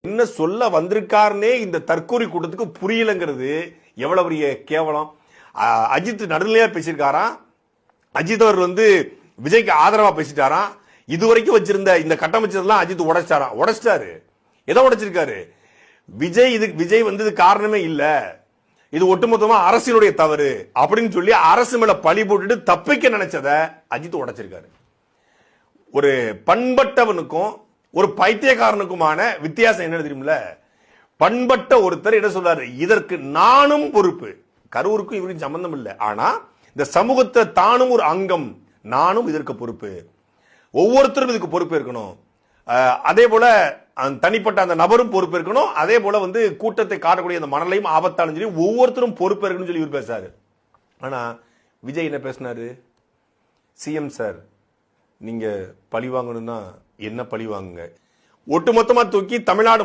என்ன சொல்ல வந்திருக்காருன்னே இந்த தற்கூரி கூட்டத்துக்கு புரியலங்கிறது எவ்வளவு பெரிய கேவலம். அஜித் நடுநிலையா பேசியிருக்காராம். அஜித் அவர் விஜய்க்கு ஆதரவா பேசிட்டாராம். இதுவரைக்கும் வச்சிருந்த இந்த கட்டமைச்சதெல்லாம் அஜித் உடைச்சிட்டாரு. எதை உடைச்சிருக்காரு? விஜய் இது காரணமே இல்ல, இது ஒட்டுமொத்தமா அரசினுடைய தவறு அப்படின்னு சொல்லி அரசு மேல பழி போட்டுட்டு தப்பிக்க நினைச்சத அஜித் உடைச்சிருக்காரு. ஒரு பண்பட்டவனுக்கும் ஒரு பைத்தியக்காரனுக்குமான வித்தியாசம் என்ன தெரியுமில்ல? பண்பட்ட ஒருத்தர் என்ன சொல்றாரு, இதற்கு நானும் பொறுப்பு. கரூருக்கும் இவருக்கும் சம்பந்தம் இல்லை, ஆனா இந்த சமூகத்தை தானும் ஒரு அங்கம், நானும் இதற்கு பொறுப்பு, ஒவ்வொருத்தரும் இதுக்கு பொறுப்பு இருக்கணும். அதே போல தனிப்பட்ட அந்த நபரும் பொறுப்பு இருக்கணும். அதே போல கூட்டத்தை காட்டக்கூடிய அந்த மணலையும் ஆபத்தாலும் சொல்லி ஒவ்வொருத்தரும் பொறுப்பு இருக்கணும்னு சொல்லி இவர் பேசாரு. ஆனா விஜய் என்ன பேசினாரு? சிஎம் சார், நீங்க பழி வாங்கணும்னா என்ன பழி வாங்குங்க, ஒட்டுமொத்தமா தூக்கி தமிழ்நாடு